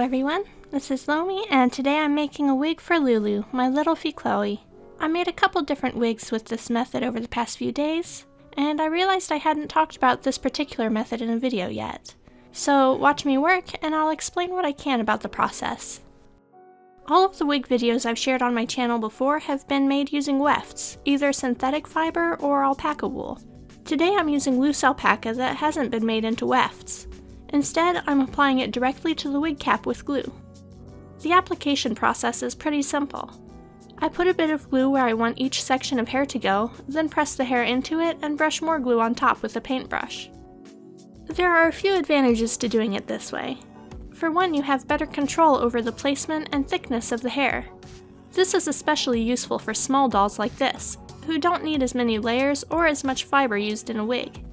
everyone, this is Lomi, and today I'm making a wig for Lulu, my little fee Chloe. I made a couple different wigs with this method over the past few days, and I realized I hadn't talked about this particular method in a video yet. So watch me work and I'll explain what I can about the process. All of the wig videos I've shared on my channel before have been made using wefts, either synthetic fiber or alpaca wool. Today I'm using loose alpaca that hasn't been made into wefts. Instead, I'm applying it directly to the wig cap with glue. The application process is pretty simple. I put a bit of glue where I want each section of hair to go, then press the hair into it and brush more glue on top with a paintbrush. There are a few advantages to doing it this way. For one, you have better control over the placement and thickness of the hair. This is especially useful for small dolls like this, who don't need as many layers or as much fiber used in a wig.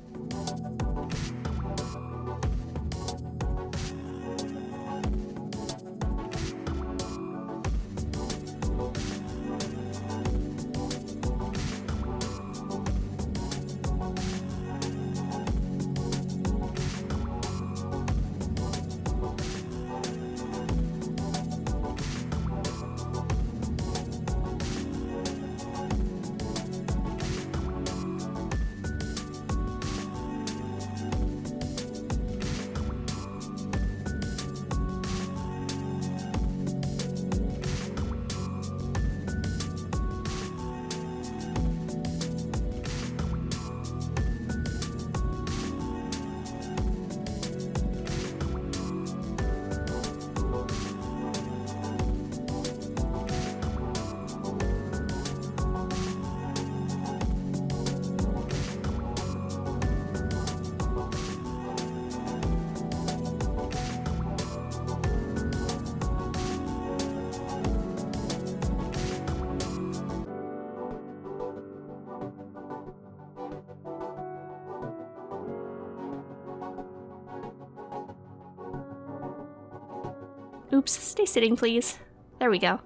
Oops, stay sitting please. There we go.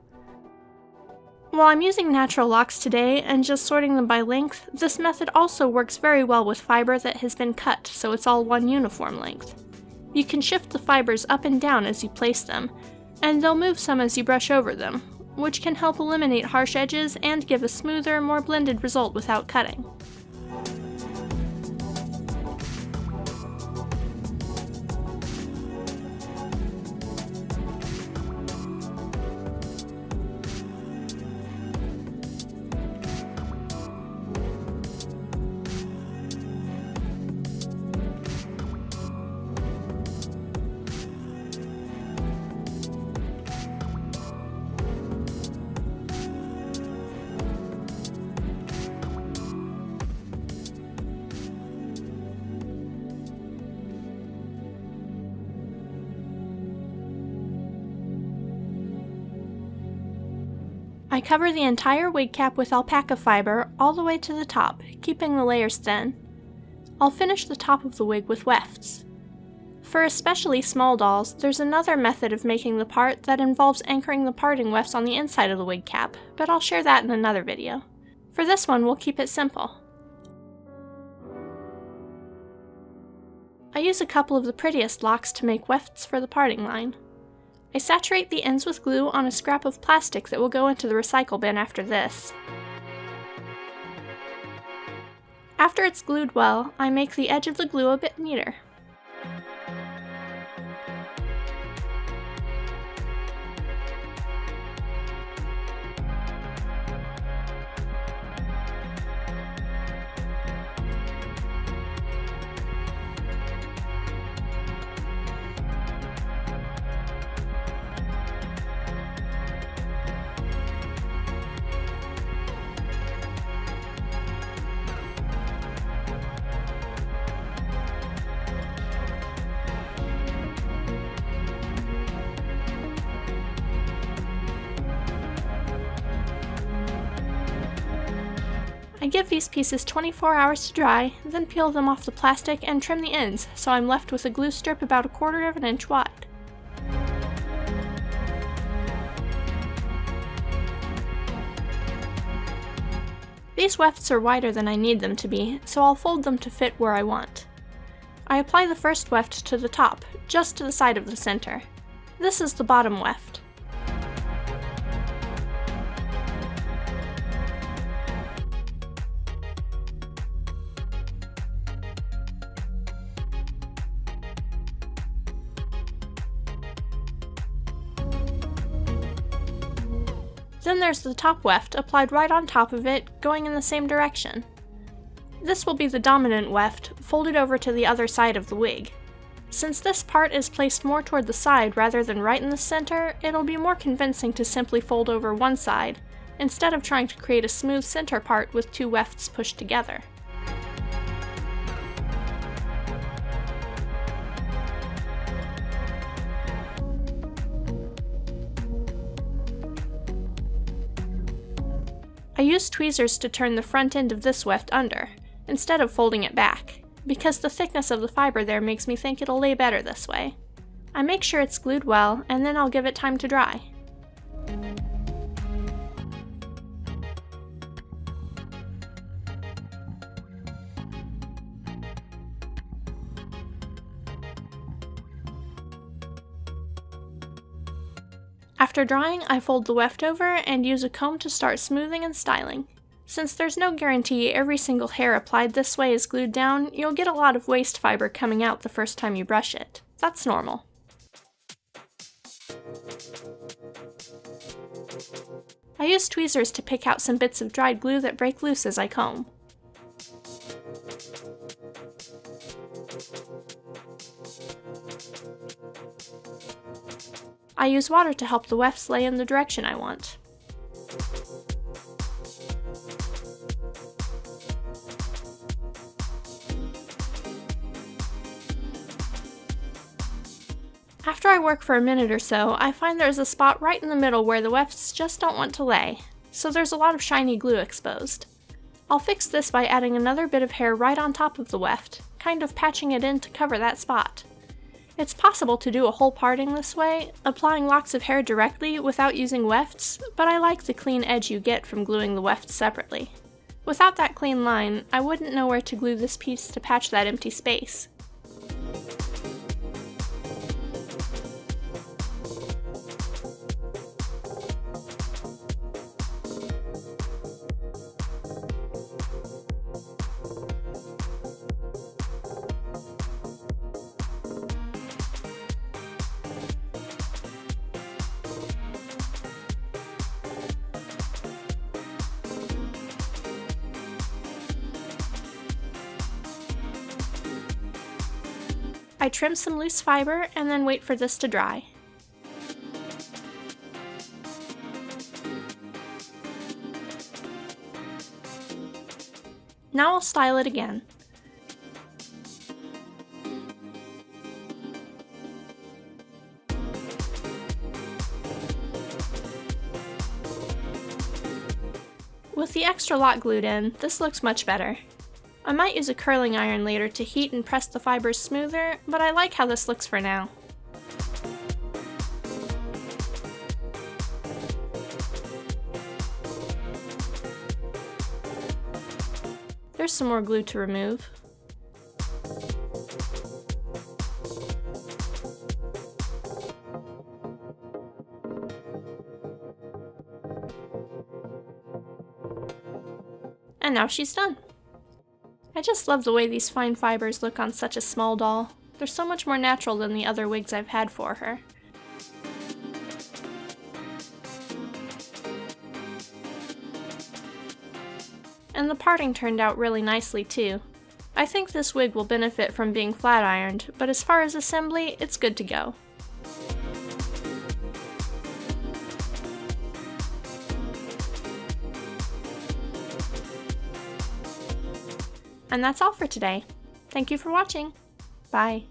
While I'm using natural locks today and just sorting them by length, this method also works very well with fiber that has been cut so it's all one uniform length. You can shift the fibers up and down as you place them, and they'll move some as you brush over them, which can help eliminate harsh edges and give a smoother, more blended result without cutting. I cover the entire wig cap with alpaca fiber all the way to the top, keeping the layers thin. I'll finish the top of the wig with wefts. For especially small dolls, there's another method of making the part that involves anchoring the parting wefts on the inside of the wig cap, but I'll share that in another video. For this one, we'll keep it simple. I use a couple of the prettiest locks to make wefts for the parting line. I saturate the ends with glue on a scrap of plastic that will go into the recycle bin after this. After it's glued well, I make the edge of the glue a bit neater. I give these pieces 24 hours to dry, then peel them off the plastic and trim the ends, so I'm left with a glue strip about 1/4 of an inch wide. These wefts are wider than I need them to be, so I'll fold them to fit where I want. I apply the first weft to the top, just to the side of the center. This is the bottom weft. Then there's the top weft applied right on top of it, going in the same direction. This will be the dominant weft, folded over to the other side of the wig. Since this part is placed more toward the side rather than right in the center, it'll be more convincing to simply fold over one side, instead of trying to create a smooth center part with two wefts pushed together. I used tweezers to turn the front end of this weft under, instead of folding it back, because the thickness of the fiber there makes me think it'll lay better this way. I make sure it's glued well, and then I'll give it time to dry. After drying, I fold the weft over and use a comb to start smoothing and styling. Since there's no guarantee every single hair applied this way is glued down, you'll get a lot of waste fiber coming out the first time you brush it. That's normal. I use tweezers to pick out some bits of dried glue that break loose as I comb. I use water to help the wefts lay in the direction I want. After I work for a minute or so, I find there's a spot right in the middle where the wefts just don't want to lay, so there's a lot of shiny glue exposed. I'll fix this by adding another bit of hair right on top of the weft, kind of patching it in to cover that spot. It's possible to do a whole parting this way, applying locks of hair directly without using wefts, but I like the clean edge you get from gluing the wefts separately. Without that clean line, I wouldn't know where to glue this piece to patch that empty space. I trim some loose fiber and then wait for this to dry. Now I'll style it again. With the extra lot glued in, this looks much better. I might use a curling iron later to heat and press the fibers smoother, but I like how this looks for now. There's some more glue to remove. And now she's done. I just love the way these fine fibers look on such a small doll. They're so much more natural than the other wigs I've had for her. And the parting turned out really nicely too. I think this wig will benefit from being flat ironed, but as far as assembly, it's good to go. And that's all for today. Thank you for watching. Bye.